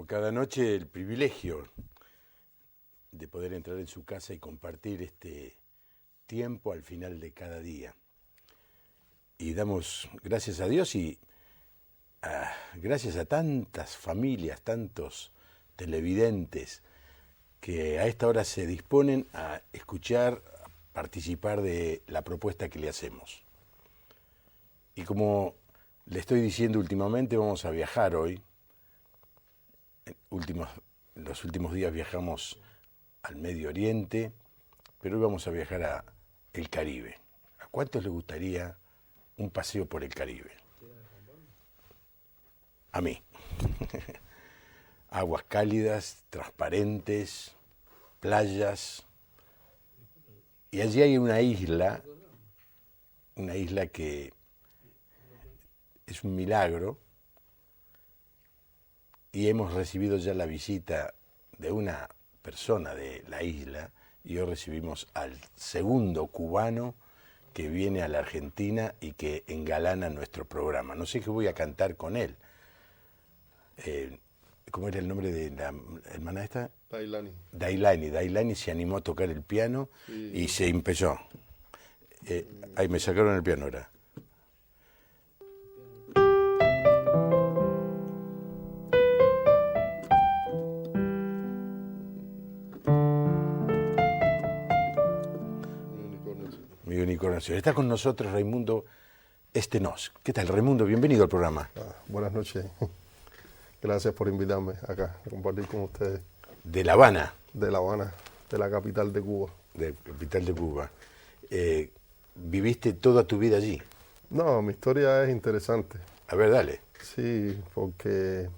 cada noche el privilegio de poder entrar en su casa y compartir este tiempo al final de cada día. Y damos gracias a Dios y gracias a tantas familias, tantos televidentes que a esta hora se disponen a escuchar, a participar de la propuesta que le hacemos. Y como le estoy diciendo últimamente, vamos a viajar hoy. Los últimos días viajamos al Medio Oriente, pero hoy vamos a viajar a el Caribe. ¿A cuántos les gustaría un paseo por el Caribe? A mí. Aguas cálidas, transparentes, playas. Y allí hay una isla que es un milagro, y hemos recibido ya la visita de una persona de la isla, y hoy recibimos al segundo cubano que viene a la Argentina y que engalana nuestro programa. No sé qué voy a cantar con él. ¿Cómo era el nombre de la hermana esta? Dailani. Dailani se animó a tocar el piano y se empezó. Ahí me sacaron el piano ahora. Mi unicornio. Está con nosotros Raimundo Stenós. ¿Qué tal, Raimundo? Bienvenido al programa. Buenas noches. Gracias por invitarme acá a compartir con ustedes. De La Habana. De La Habana, de la capital de Cuba. De capital de Cuba. ¿Viviste toda tu vida allí? No, mi historia es interesante. A ver, dale. Sí, porque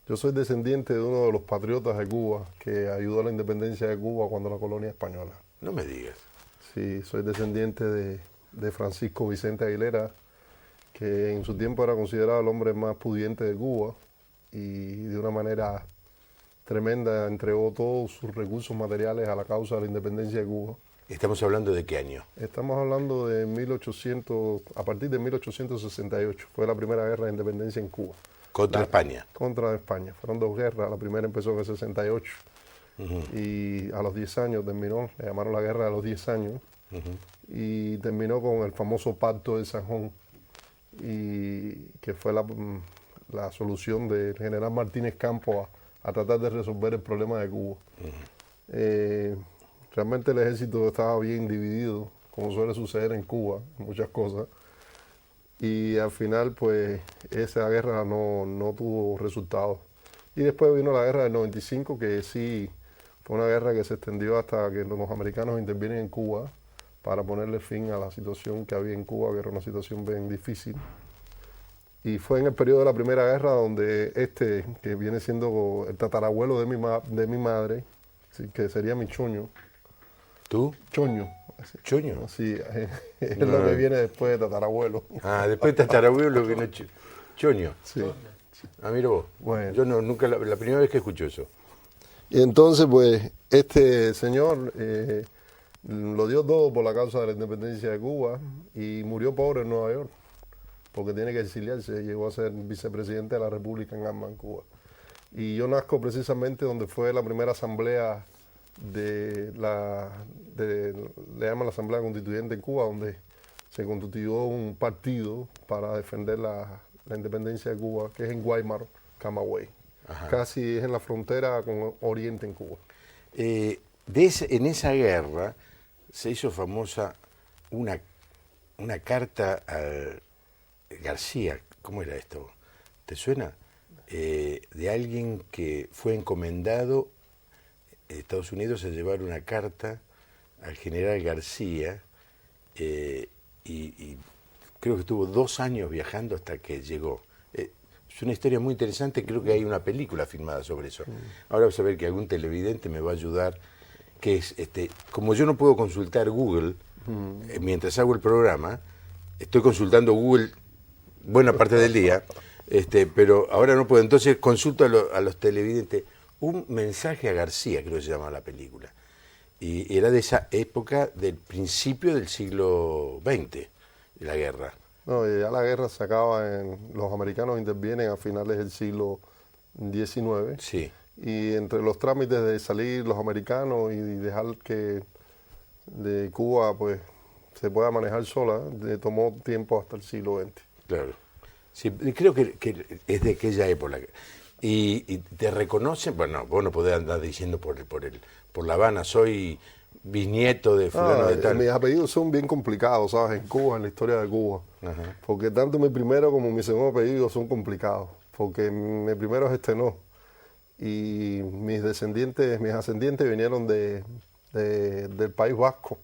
yo soy descendiente de uno de los patriotas de Cuba que ayudó a la independencia de Cuba cuando la colonia española. No me digas. Sí, soy descendiente de Francisco Vicente Aguilera, que en su tiempo era considerado el hombre más pudiente de Cuba y de una manera tremenda entregó todos sus recursos materiales a la causa de la independencia de Cuba. ¿Estamos hablando de qué año? Estamos hablando de a partir de 1868, fue la primera guerra de independencia en Cuba. ¿Contra España? Contra España, fueron dos guerras, la primera empezó en el 68 y a los 10 años terminó, le llamaron la guerra de los 10 años, y terminó con el famoso Pacto de Sanjón, y que fue la solución del general Martínez Campos a tratar de resolver el problema de Cuba. Realmente el ejército estaba bien dividido, como suele suceder en Cuba, muchas cosas, y al final pues esa guerra no tuvo resultados. Y después vino la guerra del 95, que sí fue una guerra que se extendió hasta que los americanos intervienen en Cuba para ponerle fin a la situación que había en Cuba, que era una situación bien difícil. Y fue en el periodo de la Primera Guerra donde que viene siendo el tatarabuelo de mi madre, ¿sí?, que sería mi choño. ¿Tú? Choño. ¿Choño? Sí, es lo que viene después de tatarabuelo. Ah, después de tatarabuelo lo que viene choño. Sí. Ah, mira vos. Bueno. Yo nunca, la primera vez que escucho eso. Y entonces, pues, este señor lo dio todo por la causa de la independencia de Cuba y murió pobre en Nueva York, porque tiene que exiliarse, llegó a ser vicepresidente de la República en Amman, Cuba. Y yo nazco precisamente donde fue la primera asamblea le llaman la Asamblea Constituyente en Cuba, donde se constituyó un partido para defender la independencia de Cuba, que es en Guaymaro, Camagüey. Ajá. Casi es en la frontera con Oriente en Cuba. En esa guerra se hizo famosa una carta a García. ¿Cómo era esto? ¿Te suena? De alguien que fue encomendado a Estados Unidos a llevar una carta al general García y creo que estuvo 2 años viajando hasta que llegó. Es una historia muy interesante, creo que hay una película filmada sobre eso. Ahora vas a ver que algún televidente me va a ayudar, que es, como yo no puedo consultar Google mientras hago el programa, estoy consultando Google buena parte del día, pero ahora no puedo, entonces consulto a los televidentes un mensaje a García, creo que se llama la película, y era de esa época del principio del siglo XX, la guerra. No, ya la guerra se acaba, los americanos intervienen a finales del siglo 19. Sí. Y entre los trámites de salir los americanos y dejar que de Cuba pues se pueda manejar sola, le tomó tiempo hasta el siglo XX. Claro. Sí, creo que es de aquella época. Y te reconocen, bueno, vos no podés andar diciendo por La Habana, soy bisnieto de fulano de tal. Mis apellidos son bien complicados, ¿sabes? En Cuba, en la historia de Cuba. Ajá. Porque tanto mi primero como mi segundo apellido son complicados. Porque mi primero es Estenó. Y mis ascendientes vinieron del País Vasco.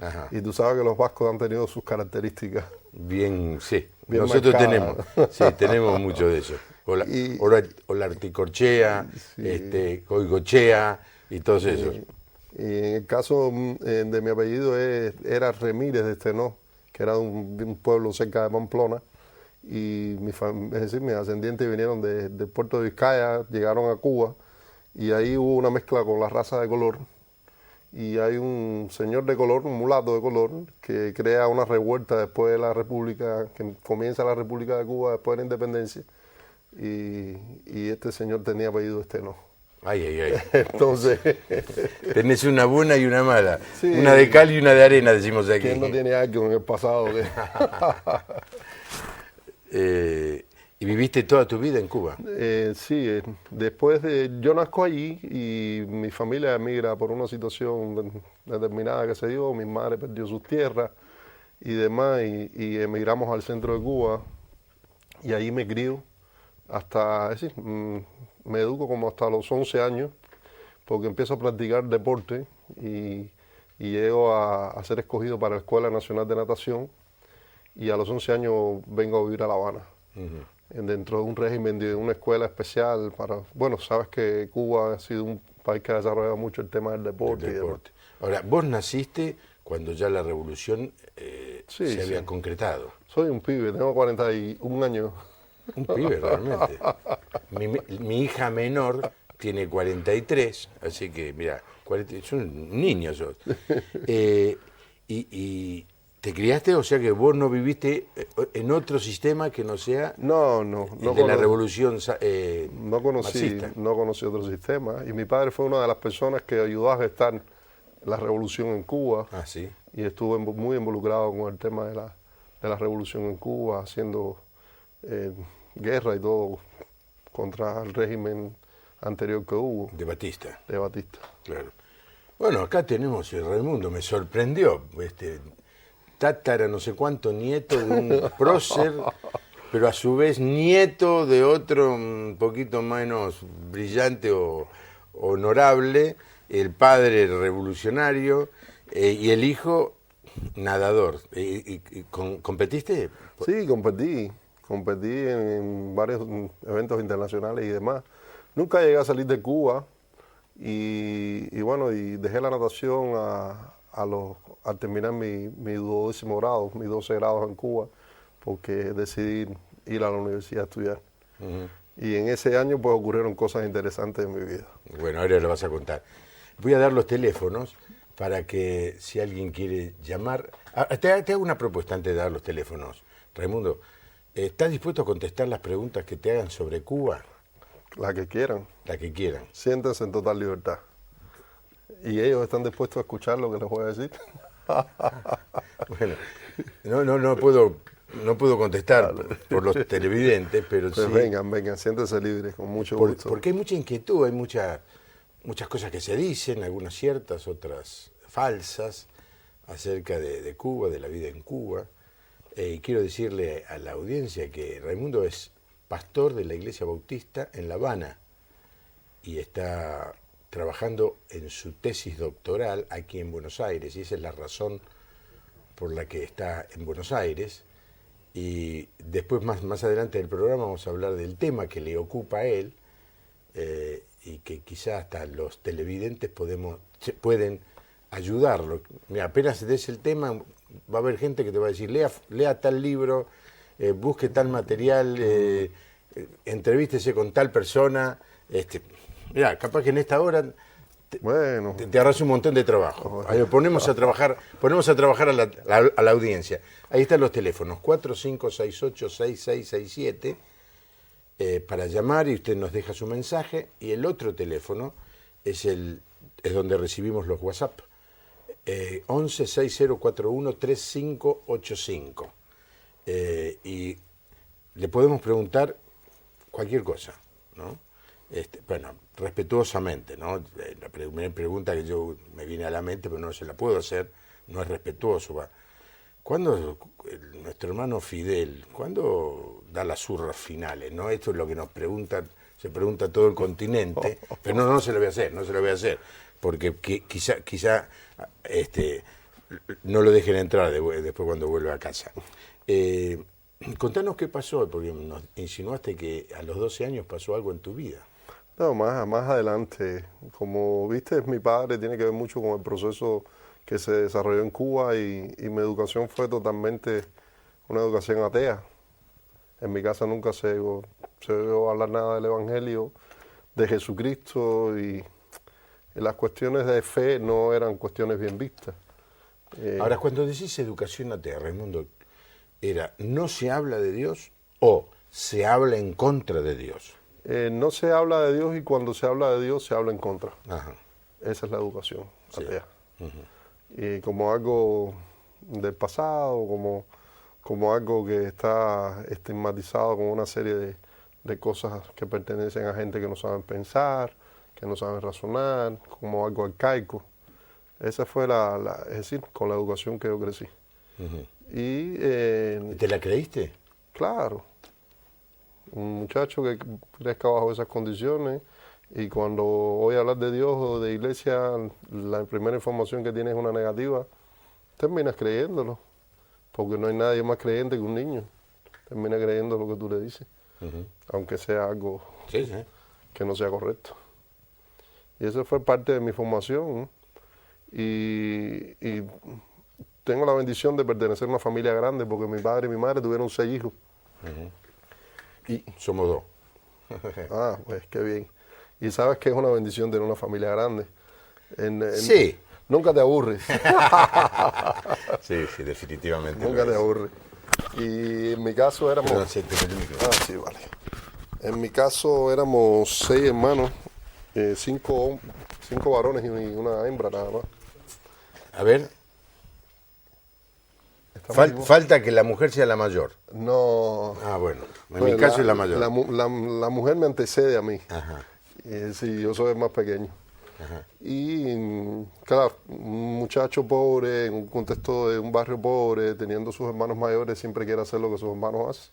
Ajá. Y tú sabes que los vascos han tenido sus características. Bien, sí. Bien Nosotros marcadas. tenemos mucho de eso. O la Articorchea, Sí. Goigochea y todos esos. Y en el caso de mi apellido era Remírez de Estenó, que era de un pueblo cerca de Pamplona. Y es decir, mis ascendientes vinieron del puerto de Vizcaya, llegaron a Cuba, y ahí hubo una mezcla con la raza de color. Y hay un señor de color, un mulato de color, que crea una revuelta después de la República, que comienza la República de Cuba después de la independencia. Y este señor tenía apellido Estenó. Ay, ay, ay. Entonces, Tenés una buena y una mala. Sí. Una de cal y una de arena, decimos aquí. ¿quién no tiene algo en el pasado? ¿Y viviste toda tu vida en Cuba? Sí, yo nazco allí y mi familia emigra por una situación determinada que se dio. Mi madre perdió sus tierras y demás y emigramos al centro de Cuba y ahí me crio hasta, es decir, me educo como hasta los 11 años porque empiezo a practicar deporte y llego a ser escogido para la Escuela Nacional de Natación y a los 11 años vengo a vivir a La Habana. Dentro de un régimen de una escuela especial para, bueno, sabes que Cuba ha sido un país que ha desarrollado mucho el tema del deporte. El deporte. Ahora, vos naciste cuando ya la revolución se había Sí. concretado. Soy un pibe, tengo 41 años. Un pibe, realmente. Mi hija menor tiene 43, así que, mira, es un niño sos. Y te criaste, o sea que vos no viviste en otro sistema que no sea No el de la revolución no conocí marxista. otro sistema y mi padre fue una de las personas que ayudó a gestar la revolución en Cuba Ah, sí. y estuve muy involucrado con el tema de la revolución en Cuba, haciendo guerra y todo contra el régimen anterior que hubo, De Batista, de Batista. claro. Bueno, acá tenemos el Raimundo, me sorprendió. Tátara no sé cuánto nieto de un prócer, pero a su vez nieto de otro un poquito menos brillante o honorable, el padre revolucionario y el hijo nadador. ¿Competiste? Sí, competí en varios eventos internacionales y demás. Nunca llegué a salir de Cuba y bueno, y dejé la natación al terminar mi 12º grado, mis 12 grados en Cuba, porque decidí ir a la universidad a estudiar. Y en ese año pues ocurrieron cosas interesantes en mi vida. Bueno, ahora lo vas a contar. Voy a dar los teléfonos para que si alguien quiere llamar... Te hago una propuesta antes de dar los teléfonos. Raimundo, ¿estás dispuesto a contestar las preguntas que te hagan sobre Cuba? La que quieran, La que quieran. siéntense en total libertad. Y ellos están dispuestos a escuchar lo que les voy a decir. Bueno, no puedo contestar por los televidentes, pero Pues sí... vengan, siéntense libres, con mucho gusto. Porque hay mucha inquietud, hay muchas cosas que se dicen, algunas ciertas, otras falsas, acerca de Cuba, de la vida en Cuba. Y quiero decirle a la audiencia que Raimundo es pastor de la Iglesia Bautista en La Habana y está trabajando en su tesis doctoral aquí en Buenos Aires, y esa es la razón por la que está en Buenos Aires. Y después, más adelante del programa, vamos a hablar del tema que le ocupa a él, y que quizás hasta los televidentes pueden ayudarlo. Mira, apenas des el tema, va a haber gente que te va a decir, lea tal libro, busque tal material, entrevístese con tal persona. Mira, capaz que en esta hora Bueno, te ahorras un montón de trabajo. Ahí ponemos a trabajar a la audiencia. Ahí están los teléfonos, 4568-6667 para llamar y usted nos deja su mensaje, y el otro teléfono es donde recibimos los WhatsApp, 11 6041 3585. Y le podemos preguntar cualquier cosa, ¿no? Bueno, respetuosamente, ¿no? La primera pregunta que me viene a la mente, pero no se la puedo hacer, no es respetuoso. ¿Cuándo nuestro hermano Fidel, cuándo da las zurras finales? ¿No? Esto es lo que nos preguntan, se pregunta todo el continente, pero no se lo voy a hacer, porque quizá no lo dejen entrar después cuando vuelva a casa. Contanos qué pasó, porque nos insinuaste que a los 12 años pasó algo en tu vida. No, más adelante. Como viste, mi padre tiene que ver mucho con el proceso que se desarrolló en Cuba y mi educación fue totalmente una educación atea. En mi casa nunca se oyó hablar nada del Evangelio, de Jesucristo, y las cuestiones de fe no eran cuestiones bien vistas. Ahora, cuando decís educación atea, Raimundo, ¿no se habla de Dios o se habla en contra de Dios? No se habla de Dios, y cuando se habla de Dios se habla en contra. Ajá. Esa es la educación atea. Sí. Uh-huh. Y como algo del pasado, como algo que está estigmatizado como una serie de cosas que pertenecen a gente que no saben pensar, que no saben razonar, como algo arcaico. Esa fue es decir, con la educación que yo crecí. Uh-huh. ¿Y te la creíste? Claro. Un muchacho que crezca bajo esas condiciones, y cuando oye hablar de Dios o de iglesia, la primera información que tiene es una negativa, terminas creyéndolo, porque no hay nadie más creyente que un niño. Termina creyendo lo que tú le dices, uh-huh, aunque sea algo que no sea correcto. Y eso fue parte de mi formación, y tengo la bendición de pertenecer a una familia grande, porque mi padre y mi madre tuvieron 6 hijos. Uh-huh. Y somos 2. Pues qué bien. Y sabes que es una bendición tener una familia grande. Sí. Nunca te aburres. Sí, definitivamente. Nunca te aburres. Y en mi caso éramos... Perdón, sí, vale. En mi caso éramos 6 hermanos, 5 varones y una hembra nada más. A ver. Falta que la mujer sea la mayor. No. Bueno. En mi caso es la mayor. La mujer me antecede a mí. Ajá. Sí, yo soy el más pequeño. Ajá. Y claro, un muchacho pobre, en un contexto de un barrio pobre, teniendo sus hermanos mayores, siempre quiere hacer lo que sus hermanos hacen.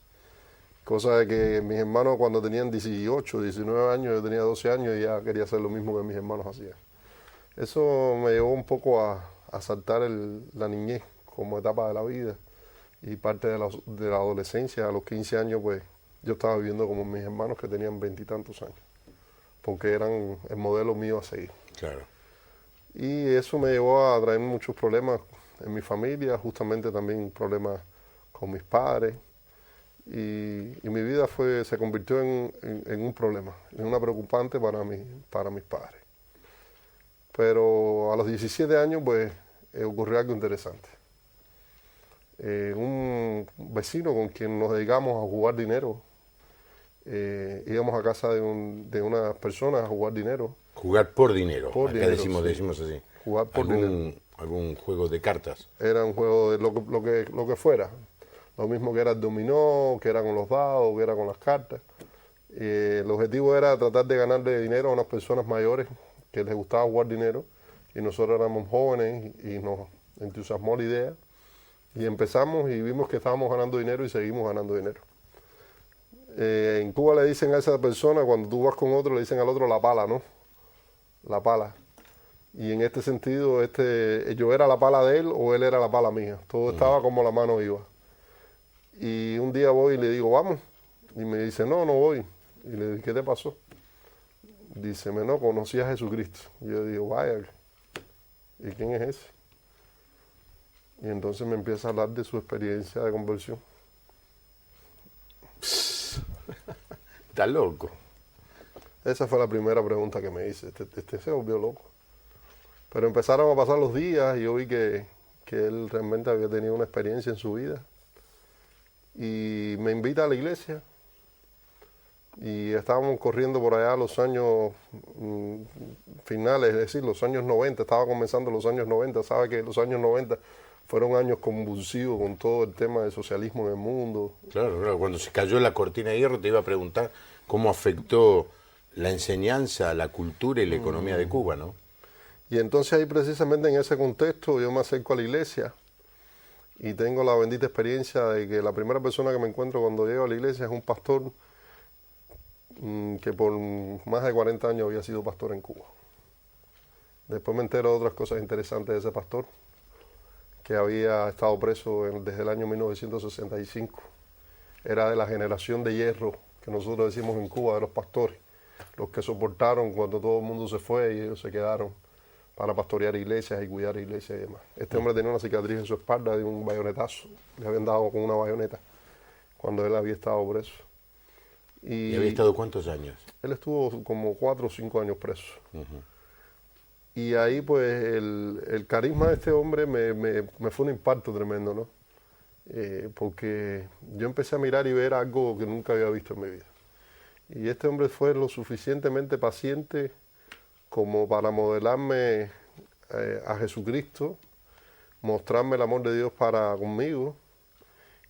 Cosa de que mis hermanos, cuando tenían 18, 19 años, yo tenía 12 años y ya quería hacer lo mismo que mis hermanos hacían. Eso me llevó un poco a saltar la niñez como etapa de la vida, y parte de la adolescencia. A los 15 años, pues, yo estaba viviendo como mis hermanos que tenían 20 y tantos años, porque eran el modelo mío a seguir. Claro. Y eso me llevó a traer muchos problemas en mi familia, justamente también problemas con mis padres, y mi vida se convirtió en un problema, en una preocupante para mis padres. Pero a los 17 años, pues, ocurrió algo interesante. Un vecino con quien nos dedicamos a jugar dinero, íbamos a casa de unas personas a jugar dinero. Jugar por dinero. Acá dinero, decimos así. Jugar por dinero. ¿Algún juego de cartas? Era un juego de lo que fuera. Lo mismo que era el dominó, que era con los dados, que era con las cartas. El objetivo era tratar de ganarle dinero a unas personas mayores que les gustaba jugar dinero, y nosotros éramos jóvenes y nos entusiasmó la idea. Y empezamos y vimos que estábamos ganando dinero y seguimos ganando dinero. En Cuba le dicen a esa persona, cuando tú vas con otro, le dicen al otro la pala, ¿no? La pala. Y en este sentido, yo era la pala de él o él era la pala mía. Todo estaba como la mano iba. Y un día voy y le digo, vamos. Y me dice, no voy. Y le digo, ¿qué te pasó? Dice, no, conocí a Jesucristo. Y yo digo, vaya, ¿y quién es ese? Y entonces me empieza a hablar de su experiencia de conversión. Está loco. Esa fue la primera pregunta que me hice. Este se volvió loco. Pero empezaron a pasar los días y yo vi que él realmente había tenido una experiencia en su vida. Y me invita a la iglesia. Y estábamos corriendo por allá los años finales, es decir, los años 90, estaba comenzando los años 90, sabe que los años 90 fueron años convulsivos con todo el tema del socialismo en el mundo. Claro, claro, cuando se cayó la cortina de hierro te iba a preguntar cómo afectó la enseñanza, la cultura y la economía de Cuba, ¿no? Y entonces ahí precisamente en ese contexto yo me acerco a la iglesia y tengo la bendita experiencia de que la primera persona que me encuentro cuando llego a la iglesia es un pastor que por más de 40 años había sido pastor en Cuba. Después me entero de otras cosas interesantes de ese pastor, que había estado preso desde el año 1965. Era de la generación de hierro que nosotros decimos en Cuba, de los pastores, los que soportaron cuando todo el mundo se fue y ellos se quedaron para pastorear iglesias y cuidar iglesias y demás. Este hombre tenía una cicatriz en su espalda de un bayonetazo, le habían dado con una bayoneta cuando él había estado preso. ¿Y había estado cuántos años? Él estuvo como 4 o 5 años preso. Y ahí pues el carisma de este hombre me fue un impacto tremendo, ¿no? Porque yo empecé a mirar y ver algo que nunca había visto en mi vida. Y este hombre fue lo suficientemente paciente como para modelarme a Jesucristo, mostrarme el amor de Dios para conmigo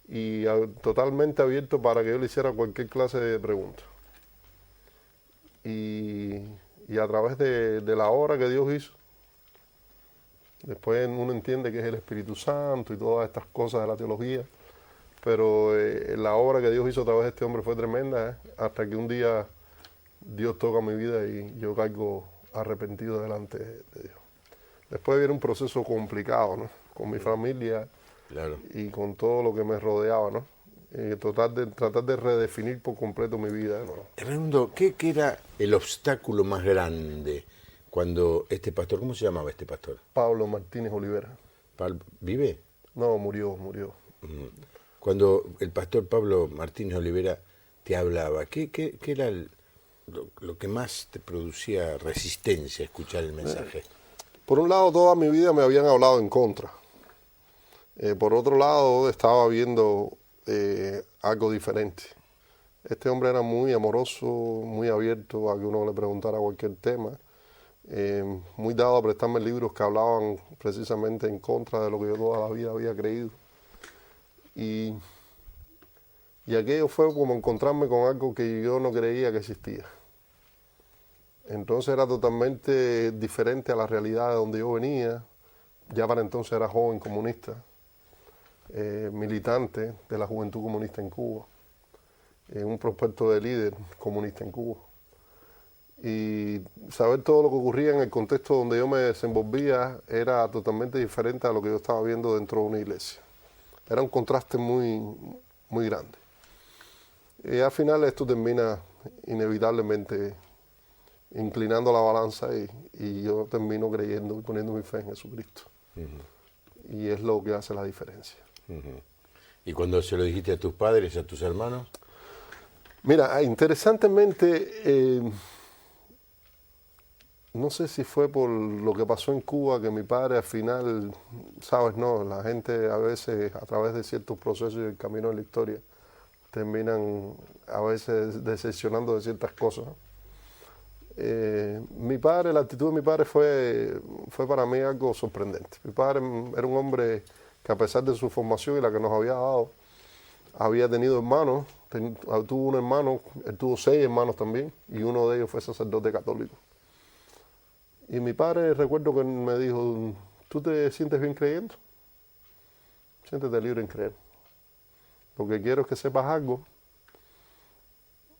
y totalmente abierto para que yo le hiciera cualquier clase de pregunta. Y a través de la obra que Dios hizo, después uno entiende que es el Espíritu Santo y todas estas cosas de la teología, pero la obra que Dios hizo a través de este hombre fue tremenda, hasta que un día Dios toca mi vida y yo caigo arrepentido delante de Dios. Después viene un proceso complicado, ¿no? Con mi familia, claro, y con todo lo que me rodeaba, ¿no? Tratar de redefinir por completo mi vida, ¿no? Raimundo, ¿qué era el obstáculo más grande cuando este pastor, ¿cómo se llamaba este pastor? Pablo Martínez Olivera. ¿Vive? No, murió. Cuando el pastor Pablo Martínez Olivera te hablaba, ¿qué era lo que más te producía resistencia a escuchar el mensaje? Por un lado, toda mi vida me habían hablado en contra. Por otro lado, estaba viendo algo diferente. Este hombre era muy amoroso, muy abierto a que uno le preguntara cualquier tema, muy dado a prestarme libros que hablaban precisamente en contra de lo que yo toda la vida había creído. Y aquello fue como encontrarme con algo que yo no creía que existía. Entonces era totalmente diferente a la realidad de donde yo venía. Ya para entonces era joven comunista, militante de la Juventud Comunista en Cuba, un prospecto de líder comunista en Cuba. Y saber todo lo que ocurría en el contexto donde yo me desenvolvía era totalmente diferente a lo que yo estaba viendo dentro de una iglesia. Era un contraste muy, muy grande. Y al final esto termina inevitablemente inclinando la balanza y yo termino creyendo y poniendo mi fe en Jesucristo. Y es lo que hace la diferencia. ¿Y cuando se lo dijiste a tus padres, a tus hermanos? Mira, interesantemente, no sé si fue por lo que pasó en Cuba, que mi padre al final, sabes, no, la gente a veces a través de ciertos procesos y el camino de la historia terminan a veces decepcionando de ciertas cosas. La actitud de mi padre fue para mí algo sorprendente. Mi padre era un hombre que a pesar de su formación y la que nos había dado, había tenido hermanos, tuvo un hermano, él tuvo 6 hermanos también, y uno de ellos fue sacerdote católico. Y mi padre, recuerdo que me dijo, ¿tú te sientes bien creyendo? Siéntete libre en creer. Lo que quiero es que sepas algo.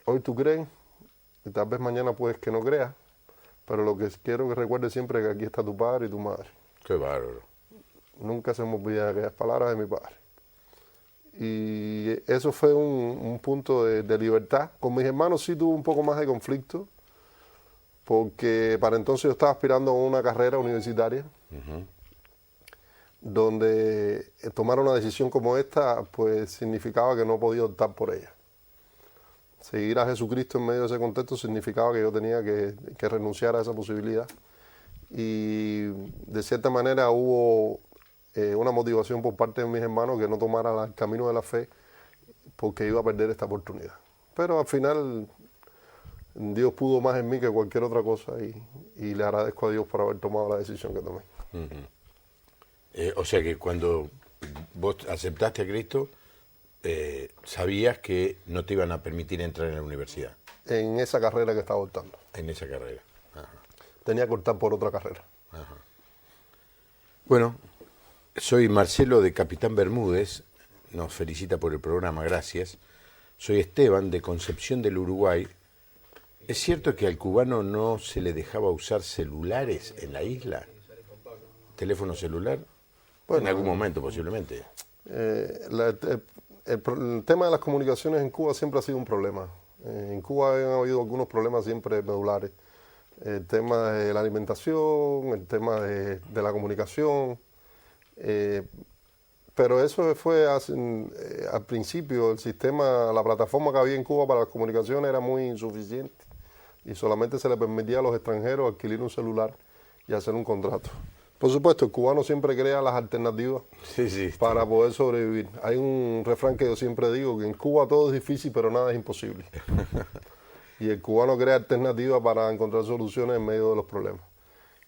Hoy tú crees, y tal vez mañana puedes que no creas, pero lo que quiero que recuerdes siempre es que aquí está tu padre y tu madre. Qué bárbaro. Nunca se me olvidan aquellas palabras de mi padre. Y eso fue un punto de libertad. Con mis hermanos sí tuve un poco más de conflicto, porque para entonces yo estaba aspirando a una carrera universitaria, donde tomar una decisión como esta, pues significaba que no podía optar por ella. Seguir a Jesucristo en medio de ese contexto significaba que yo tenía que renunciar a esa posibilidad. Y de cierta manera hubo una motivación por parte de mis hermanos que no tomara el camino de la fe porque iba a perder esta oportunidad. Pero al final Dios pudo más en mí que cualquier otra cosa y le agradezco a Dios por haber tomado la decisión que tomé. O sea que cuando vos aceptaste a Cristo, sabías que no te iban a permitir entrar en la universidad. En esa carrera que estaba optando. En esa carrera. Ajá. Tenía que optar por otra carrera. Ajá. Bueno, soy Marcelo de Capitán Bermúdez, nos felicita por el programa, gracias. Soy Esteban de Concepción del Uruguay. ¿Es cierto que al cubano no se le dejaba usar celulares en la isla? ¿Teléfono celular? Bueno, en algún momento posiblemente. El tema de las comunicaciones en Cuba siempre ha sido un problema. En Cuba han habido algunos problemas siempre medulares. El tema de la alimentación, el tema de la comunicación. Pero eso fue al principio, el sistema, la plataforma que había en Cuba para las comunicaciones era muy insuficiente y solamente se le permitía a los extranjeros adquirir un celular y hacer un contrato. Por supuesto, el cubano siempre crea las alternativas para poder sobrevivir. Hay un refrán que yo siempre digo, que en Cuba todo es difícil, pero nada es imposible. Y el cubano crea alternativas para encontrar soluciones en medio de los problemas.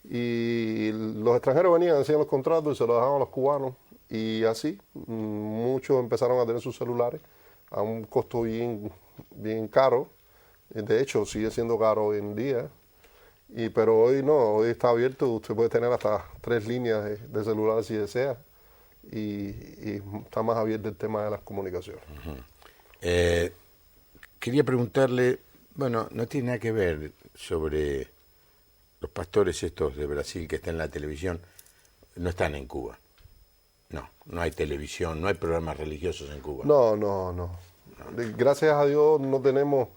Y los extranjeros venían, hacían los contratos y se los dejaban a los cubanos. Y así, muchos empezaron a tener sus celulares a un costo bien caro. De hecho, sigue siendo caro hoy en día. Pero hoy no, hoy está abierto, usted puede tener hasta 3 líneas de celular si desea. Y está más abierto el tema de las comunicaciones. Quería preguntarle, bueno, no tiene nada que ver sobre los pastores estos de Brasil que están en la televisión, no están en Cuba. No hay televisión, no hay programas religiosos en Cuba. No. Gracias a Dios no tenemos,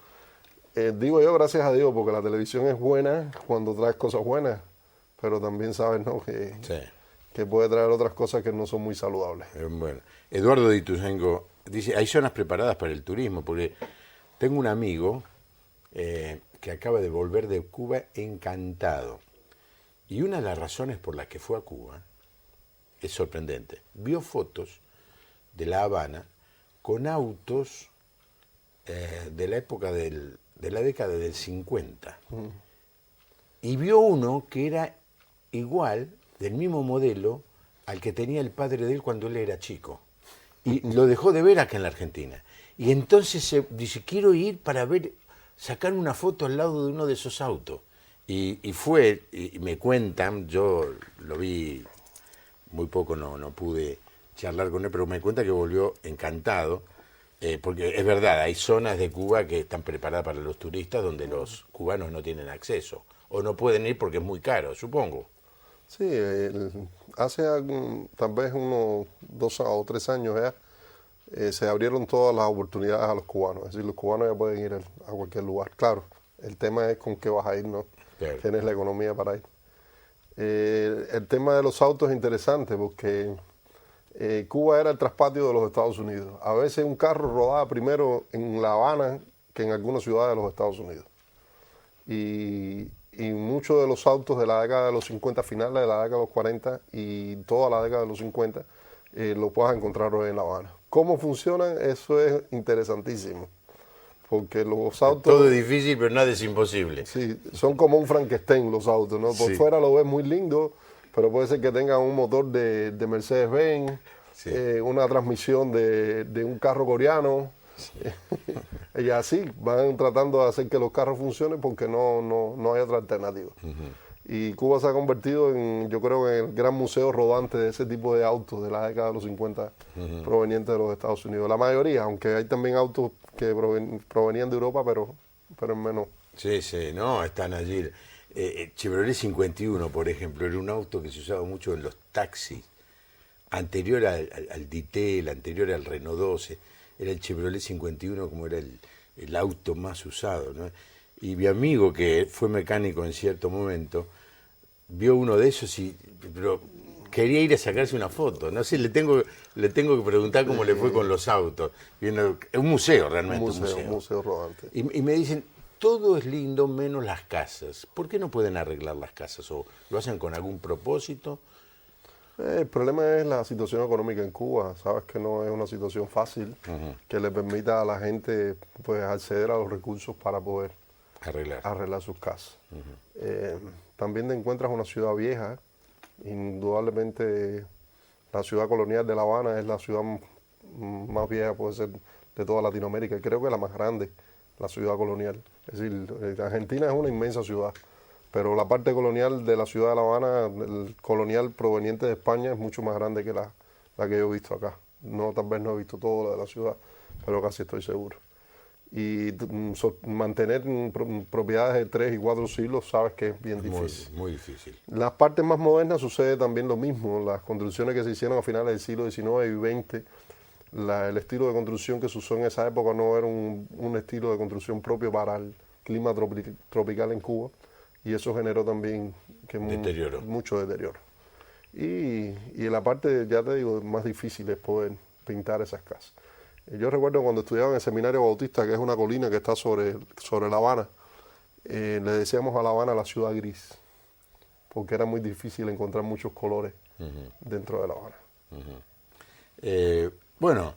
digo yo gracias a Dios, porque la televisión es buena cuando trae cosas buenas, pero también sabes, ¿no? Que puede traer otras cosas que no son muy saludables. Bueno, Eduardo de Ituzaingó dice, hay zonas preparadas para el turismo, porque tengo un amigo que acaba de volver de Cuba encantado. Y una de las razones por las que fue a Cuba es sorprendente. Vio fotos de La Habana con autos de la época de la década del 50. Y vio uno que era igual, del mismo modelo, al que tenía el padre de él cuando él era chico. Y lo dejó de ver acá en la Argentina. Y entonces dice, quiero ir para sacar una foto al lado de uno de esos autos. Y fue, y me cuentan, yo lo vi muy poco, no pude charlar con él, pero me cuenta que volvió encantado, porque es verdad, hay zonas de Cuba que están preparadas para los turistas donde los cubanos no tienen acceso, o no pueden ir porque es muy caro, supongo. Sí, hace tal vez unos 2 o 3 años ya, se abrieron todas las oportunidades a los cubanos, es decir, los cubanos ya pueden ir a cualquier lugar. Claro, el tema es con qué vas a ir, ¿no? Claro. Tienes la economía para ir. El tema de los autos es interesante porque Cuba era el traspatio de los Estados Unidos. A veces un carro rodaba primero en La Habana que en algunas ciudades de los Estados Unidos. Y muchos de los autos de la década de los 50, finales de la década de los 40 y toda la década de los 50, lo puedes encontrar hoy en La Habana. ¿Cómo funcionan? Eso es interesantísimo. Porque los autos... Todo es difícil, pero nada es imposible. Sí, son como un Frankenstein los autos, ¿no? Por fuera lo ves muy lindo, pero puede ser que tengan un motor de Mercedes-Benz, una transmisión de un carro coreano. Y así van tratando de hacer que los carros funcionen porque no hay otra alternativa. Y Cuba se ha convertido yo creo, en el gran museo rodante de ese tipo de autos de la década de los 50 provenientes de los Estados Unidos. La mayoría, aunque hay también autos que provenían de Europa, pero en menor. Sí, no, están allí. Chevrolet 51, por ejemplo, era un auto que se usaba mucho en los taxis, anterior al Ditel, anterior al Renault 12. Era el Chevrolet 51 como era el auto más usado, ¿no? Y mi amigo, que fue mecánico en cierto momento, vio uno de esos pero quería ir a sacarse una foto. No sé, le tengo que preguntar cómo le fue con los autos. Es un museo realmente. Un museo rodante. Y me dicen, todo es lindo menos las casas. ¿Por qué no pueden arreglar las casas? ¿O lo hacen con algún propósito? El problema es la situación económica en Cuba. Sabes que no es una situación fácil que le permita a la gente pues acceder a los recursos para poder arreglar sus casas. También te encuentras una ciudad vieja. Indudablemente la ciudad colonial de La Habana es la ciudad más vieja, puede ser, de toda Latinoamérica, y creo que la más grande, la ciudad colonial. Es decir, Argentina es una inmensa ciudad, pero la parte colonial de la ciudad de La Habana, el colonial proveniente de España, es mucho más grande que la que yo he visto acá. No, tal vez no he visto todo lo de la ciudad, pero casi estoy seguro. Y mantener propiedades de 3 y 4 siglos, sabes que es bien difícil. Muy difícil. Las partes más modernas sucede también lo mismo. Las construcciones que se hicieron a finales del siglo XIX y XX, el estilo de construcción que se usó en esa época no era un estilo de construcción propio para el clima tropical en Cuba, y eso generó también mucho deterioro. Y en la parte, ya te digo, más difícil es poder pintar esas casas. Yo recuerdo cuando estudiaba en el Seminario Bautista, que es una colina que está sobre La Habana, le decíamos a La Habana la ciudad gris, porque era muy difícil encontrar muchos colores dentro de La Habana. Bueno,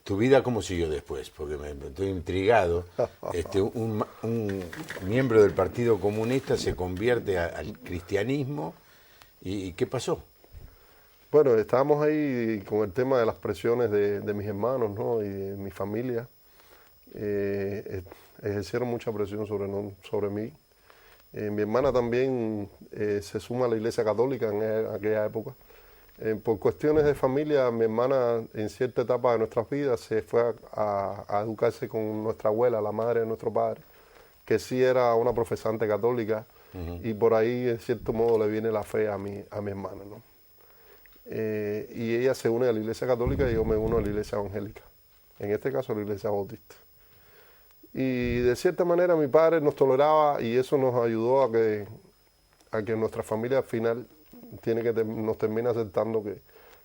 ¿tu vida cómo siguió después? Porque me estoy intrigado. Un miembro del Partido Comunista se convierte al cristianismo. ¿Y qué pasó? Bueno, estábamos ahí con el tema de las presiones de mis hermanos, ¿no? Y de mi familia. Ejercieron mucha presión sobre mí. Mi hermana también se suma a la Iglesia Católica en aquella época. Por cuestiones de familia, mi hermana en cierta etapa de nuestras vidas se fue a educarse con nuestra abuela, la madre de nuestro padre, que sí era una profesante católica, y por ahí en cierto modo le viene la fe a mi hermana, ¿no? Y ella se une a la Iglesia Católica y yo me uno a la Iglesia Evangélica, en este caso a la Iglesia Bautista. Y de cierta manera mi padre nos toleraba, y eso nos ayudó a que nuestra familia al final nos termina aceptando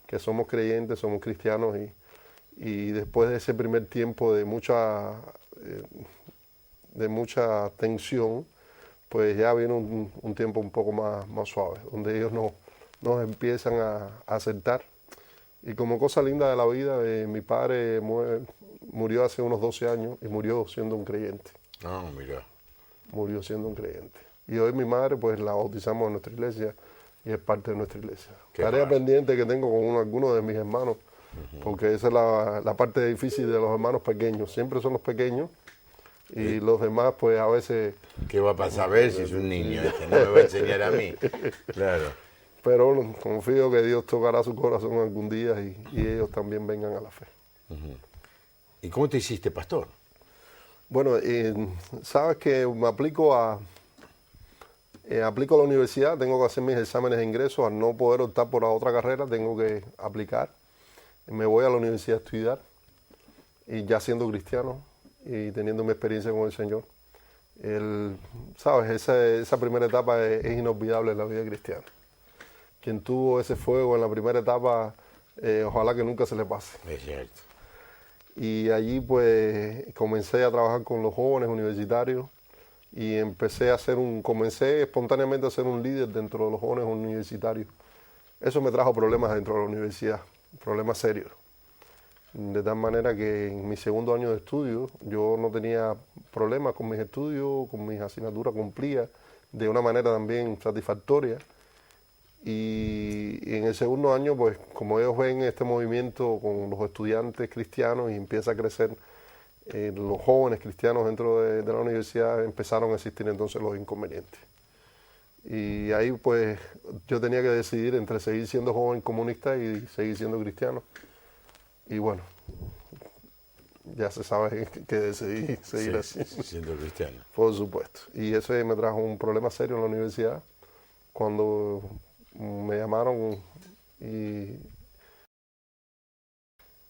que somos creyentes, somos cristianos, y después de ese primer tiempo de mucha tensión, pues ya viene un tiempo un poco más suave, donde ellos nos empiezan a aceptar. Y como cosa linda de la vida, mi padre murió hace unos 12 años y murió siendo un creyente. Mira. Murió siendo un creyente. Y hoy mi madre pues la bautizamos en nuestra iglesia y es parte de nuestra iglesia. Tarea pendiente que tengo con algunos de mis hermanos, porque esa es la parte difícil de los hermanos pequeños. Siempre son los pequeños y los demás pues a veces... ¿Qué va a pasar a ver si es un niño? No me va a enseñar a mí. Claro. Pero confío que Dios tocará su corazón algún día y ellos también vengan a la fe. ¿Y cómo te hiciste pastor? Bueno, sabes que me aplico a la universidad, tengo que hacer mis exámenes de ingreso. Al no poder optar por la otra carrera, tengo que aplicar. Me voy a la universidad a estudiar, y ya siendo cristiano y teniendo mi experiencia con el Señor. Sabes, esa primera etapa es inolvidable en la vida cristiana. Quien tuvo ese fuego en la primera etapa, ojalá que nunca se le pase. Es cierto. Y allí pues comencé a trabajar con los jóvenes universitarios y comencé espontáneamente a ser un líder dentro de los jóvenes universitarios. Eso me trajo problemas dentro de la universidad, problemas serios. De tal manera que en mi segundo año de estudio yo no tenía problemas con mis estudios, con mis asignaturas, cumplía de una manera también satisfactoria. Y en el segundo año, pues como ellos ven este movimiento con los estudiantes cristianos y empieza a crecer los jóvenes cristianos dentro de la universidad, empezaron a existir entonces los inconvenientes. Y ahí pues yo tenía que decidir entre seguir siendo joven comunista y seguir siendo cristiano. Y bueno, ya se sabe que decidí seguir así. Siendo cristiano. Por supuesto. Y eso me trajo un problema serio en la universidad, cuando me llamaron y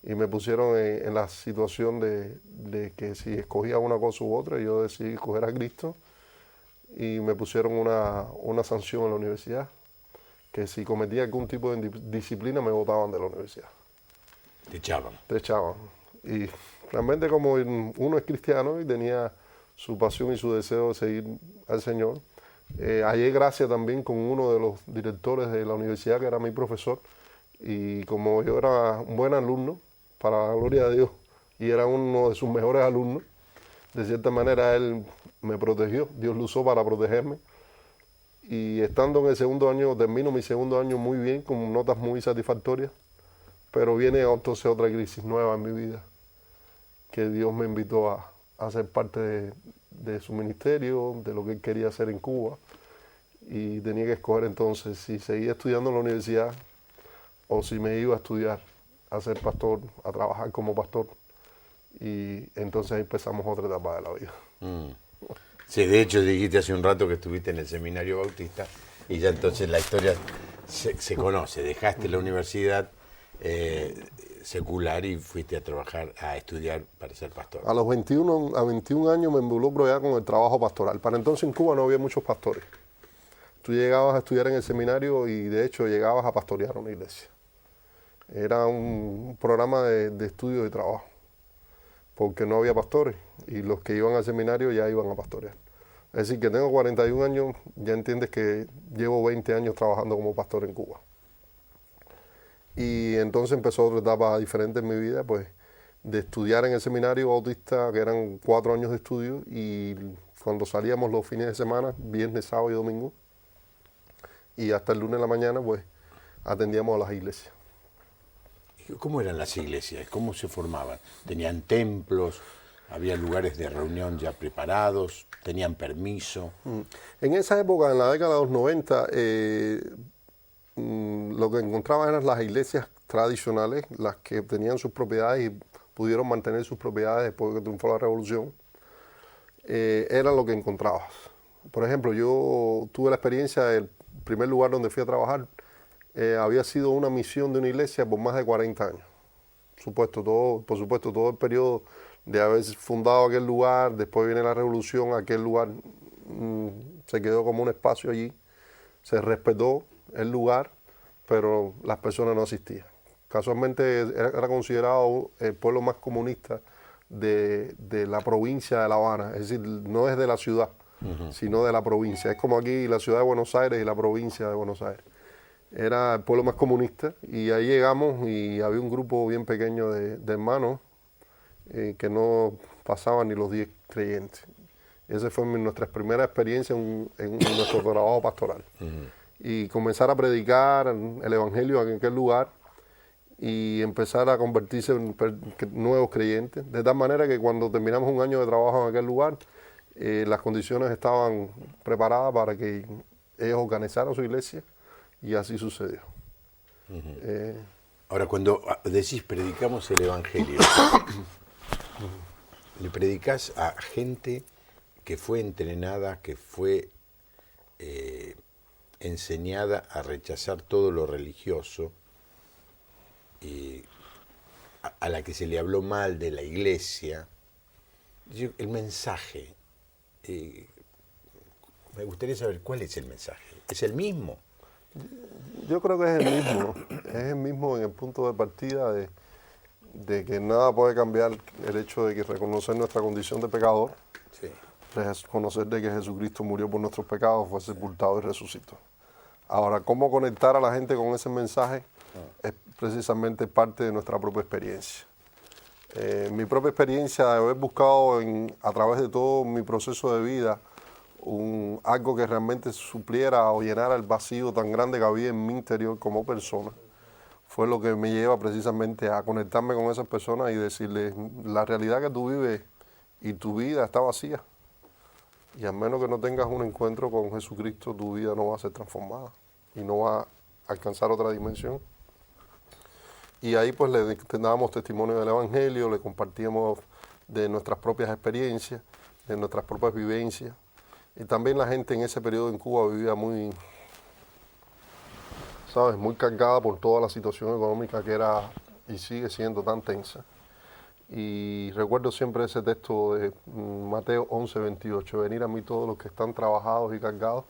me pusieron en la situación de que si escogía una cosa u otra, yo decidí escoger a Cristo, y me pusieron una sanción en la universidad, que si cometía algún tipo de disciplina me botaban de la universidad. Te echaban. Te echaban. Y realmente como uno es cristiano y tenía su pasión y su deseo de seguir al Señor, hallé gracia también con uno de los directores de la universidad, que era mi profesor, y como yo era un buen alumno, para la gloria de Dios, y era uno de sus mejores alumnos, De cierta manera Él me protegió, Dios lo usó para protegerme. Y estando en el segundo año, termino mi segundo año muy bien, con notas muy satisfactorias, pero viene entonces otra crisis nueva en mi vida, que Dios me invitó a ser parte de su ministerio, de lo que Él quería hacer en Cuba, y tenía que escoger entonces si seguía estudiando en la universidad o si me iba a estudiar, a ser pastor, a trabajar como pastor. Y entonces ahí empezamos otra etapa de la vida. Sí, de hecho dijiste hace un rato que estuviste en el seminario bautista y ya entonces la historia se conoce. Dejaste la universidad secular y fuiste a trabajar, a estudiar para ser pastor. A los 21 años me involucro ya con el trabajo pastoral. Para entonces en Cuba no había muchos pastores. Tú llegabas a estudiar en el seminario y de hecho llegabas a pastorear una iglesia. Era un programa de estudio y trabajo, porque no había pastores y los que iban al seminario ya iban a pastorear. Es decir, que tengo 41 años, ya entiendes que llevo 20 años trabajando como pastor en Cuba. Y entonces empezó otra etapa diferente en mi vida, pues de estudiar en el seminario bautista, que eran 4 años de estudio, y cuando salíamos los fines de semana, viernes, sábado y domingo, y hasta el lunes de la mañana, pues atendíamos a las iglesias. ¿Cómo eran las iglesias? ¿Cómo se formaban? ¿Tenían templos? ¿Había lugares de reunión ya preparados? ¿Tenían permiso? En esa época, en la década de los 90, lo que encontraban eran las iglesias tradicionales, las que tenían sus propiedades y pudieron mantener sus propiedades después de que triunfó la revolución. Era lo que encontrabas. Por ejemplo, yo tuve la experiencia del primer lugar donde fui a trabajar, había sido una misión de una iglesia por más de 40 años. Por supuesto, todo el periodo de haber fundado aquel lugar, después viene la revolución, aquel lugar se quedó como un espacio allí, se respetó el lugar, pero las personas no asistían. Casualmente era considerado el pueblo más comunista de la provincia de La Habana, es decir, no es de la ciudad, sino de la provincia. Es como aquí la ciudad de Buenos Aires y la provincia de Buenos Aires. Era el pueblo más comunista y ahí llegamos y había un grupo bien pequeño de hermanos que no pasaban ni los 10 creyentes. Esa fue nuestra primera experiencia en nuestro trabajo pastoral. Y comenzar a predicar el evangelio en aquel lugar y empezar a convertirse en nuevos creyentes. De tal manera que cuando terminamos un año de trabajo en aquel lugar, las condiciones estaban preparadas para que ellos organizaran su iglesia y así sucedió. Ahora, cuando decís predicamos el evangelio, le predicás a gente que fue entrenada, que fue enseñada a rechazar todo lo religioso, a la que se le habló mal de la iglesia. El mensaje, me gustaría saber cuál es el mensaje. ¿Es el mismo? Yo creo que es el mismo en el punto de partida de que nada puede cambiar el hecho de que reconocer nuestra condición de pecador, Sí. reconocer de que Jesucristo murió por nuestros pecados, fue sepultado y resucitó. Ahora, cómo conectar a la gente con ese mensaje es precisamente parte de nuestra propia experiencia. Mi propia experiencia de haber buscado a través de todo mi proceso de vida algo que realmente supliera o llenara el vacío tan grande que había en mi interior como persona, fue lo que me lleva precisamente a conectarme con esas personas y decirles, la realidad que tú vives y tu vida está vacía. Y al menos que no tengas un encuentro con Jesucristo, tu vida no va a ser transformada y no va a alcanzar otra dimensión. Y ahí pues le dábamos testimonio del Evangelio, le compartíamos de nuestras propias experiencias, de nuestras propias vivencias. Y también la gente en ese periodo en Cuba vivía muy cargada por toda la situación económica que era y sigue siendo tan tensa. Y recuerdo siempre ese texto de Mateo 11:28, venir a mí todos los que están trabajados y cargados,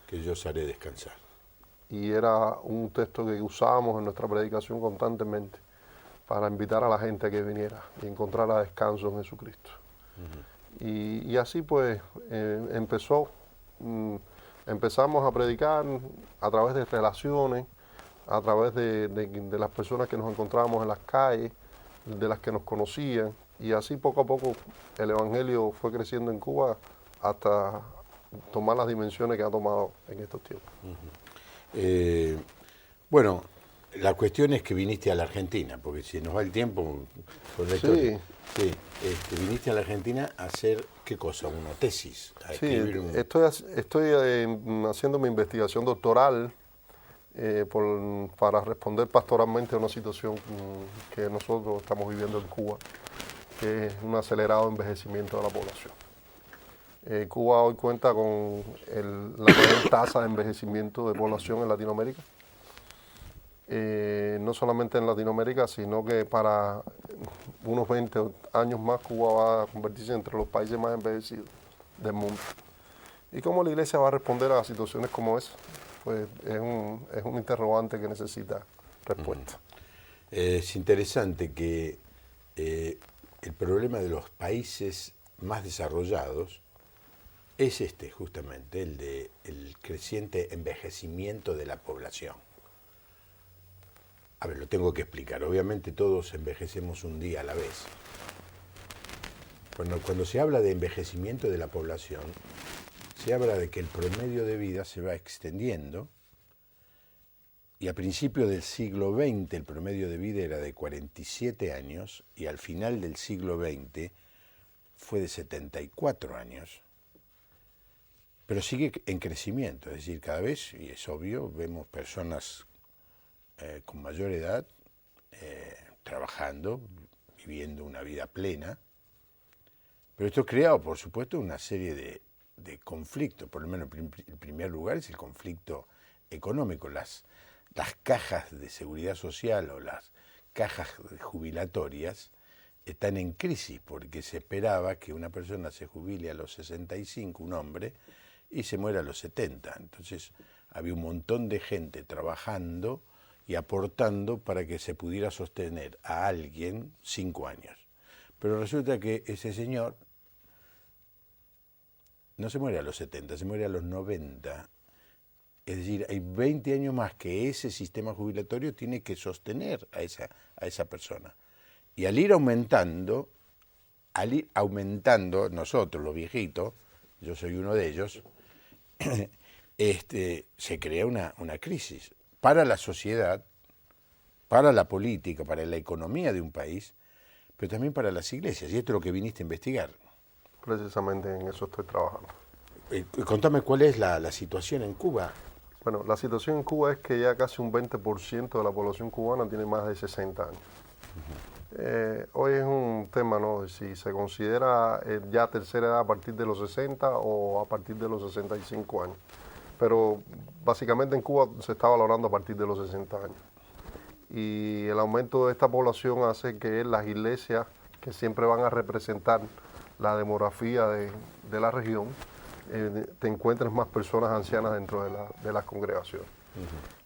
que yo os haré descansar. Y era un texto que usábamos en nuestra predicación constantemente para invitar a la gente a que viniera y encontrara descanso en Jesucristo. Y así pues empezamos a predicar a través de relaciones, a través de las personas que nos encontrábamos en las calles, de las que nos conocían, Y así poco a poco el Evangelio fue creciendo en Cuba hasta tomar las dimensiones que ha tomado en estos tiempos. Eh, bueno, la cuestión es que viniste a la Argentina, porque si nos va el tiempo con la historia. Sí, viniste a la Argentina a hacer, ¿qué cosa? ¿Una tesis? Sí, estoy haciendo mi investigación doctoral para responder pastoralmente a una situación que nosotros estamos viviendo en Cuba, que es un acelerado envejecimiento de la población. Cuba hoy cuenta con la mayor tasa de envejecimiento de población en Latinoamérica. No solamente en Latinoamérica, sino que para unos 20 años más Cuba va a convertirse entre los países más envejecidos del mundo. ¿Y cómo la Iglesia va a responder a situaciones como esa? Pues es un interrogante que necesita respuesta. Es interesante que el problema de los países más desarrollados es justamente, el creciente envejecimiento de la población. A ver, lo tengo que explicar. Obviamente todos envejecemos un día a la vez. Cuando se habla de envejecimiento de la población, se habla de que el promedio de vida se va extendiendo y a principios del siglo XX el promedio de vida era de 47 años y al final del siglo XX fue de 74 años. Pero sigue en crecimiento, es decir, cada vez, y es obvio, vemos personas con mayor edad trabajando, viviendo una vida plena, pero esto ha creado, por supuesto, una serie de conflictos. Por lo menos en primer lugar es el conflicto económico. Las cajas de seguridad social o las cajas jubilatorias están en crisis porque se esperaba que una persona se jubile a los 65, un hombre, y se muera a los 70. Entonces había un montón de gente trabajando y aportando para que se pudiera sostener a alguien 5 años. Pero resulta que ese señor no se muere a los 70, se muere a los 90. Es decir, hay 20 años más que ese sistema jubilatorio tiene que sostener a esa persona. Y al ir aumentando nosotros, los viejitos, yo soy uno de ellos, se crea una crisis para la sociedad, para la política, para la economía de un país, pero también para las iglesias. Y esto es lo que viniste a investigar. Precisamente en eso estoy trabajando. Contame cuál es la situación en Cuba. Bueno, la situación en Cuba es que ya casi un 20% de la población cubana tiene más de 60 años. Hoy es un tema, ¿no?, si se considera ya tercera edad a partir de los 60 o a partir de los 65 años. Pero básicamente en Cuba se está valorando a partir de los 60 años. Y el aumento de esta población hace que las iglesias, que siempre van a representar la demografía de la región, te encuentres más personas ancianas dentro de las congregaciones.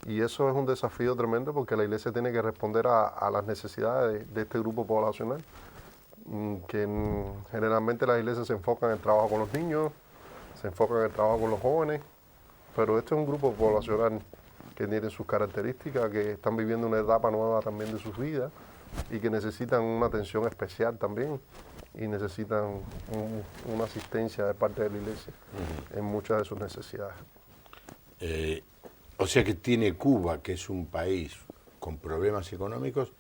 Y eso es un desafío tremendo porque la iglesia tiene que responder a las necesidades de este grupo poblacional, que generalmente las iglesias se enfocan en el trabajo con los niños, se enfocan en el trabajo con los jóvenes, pero este es un grupo poblacional que tiene sus características, que están viviendo una etapa nueva también de sus vidas y que necesitan una atención especial también y necesitan una asistencia de parte de la iglesia en muchas de sus necesidades. O sea que tiene Cuba, que es un país con problemas económicos,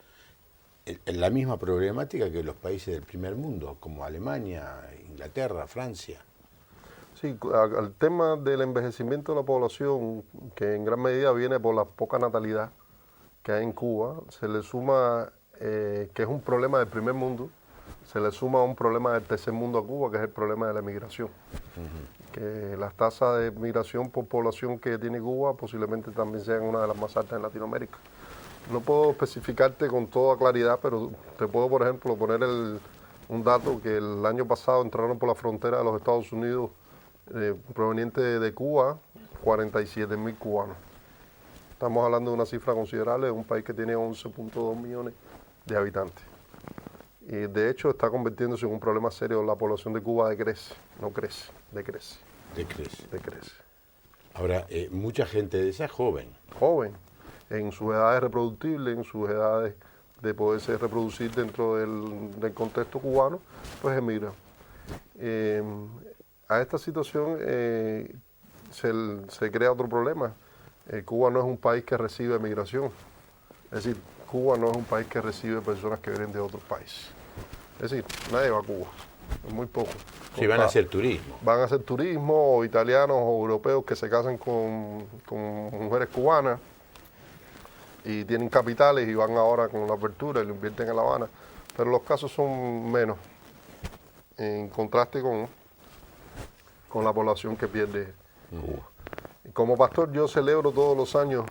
la misma problemática que los países del primer mundo, como Alemania, Inglaterra, Francia. Sí, al tema del envejecimiento de la población, que en gran medida viene por la poca natalidad que hay en Cuba, se le suma, que es un problema del primer mundo, se le suma un problema del tercer mundo a Cuba, que es el problema de la migración. Que las tasas de migración por población que tiene Cuba posiblemente también sean una de las más altas en Latinoamérica. No puedo especificarte con toda claridad, pero te puedo, por ejemplo, poner un dato que el año pasado entraron por la frontera de los Estados Unidos provenientes de Cuba 47.000 cubanos. Estamos hablando de una cifra considerable de un país que tiene 11.2 millones de habitantes. Y de hecho está convirtiéndose en un problema serio. La población de Cuba decrece, no crece, decrece. Decrece. Ahora, mucha gente de esa es joven. Joven, en sus edades reproductibles, en sus edades de poderse reproducir dentro del contexto cubano, pues emigran. A esta situación se crea otro problema. Cuba no es un país que recibe migración, es decir, Cuba no es un país que recibe personas que vienen de otros países. Es decir, nadie va a Cuba, es muy poco. Sí, van a hacer turismo. Van a hacer turismo, o italianos o europeos que se casan con mujeres cubanas y tienen capitales y van ahora con la apertura y lo invierten en La Habana. Pero los casos son menos, en contraste con la población que pierde Cuba. Y como pastor yo celebro todos los años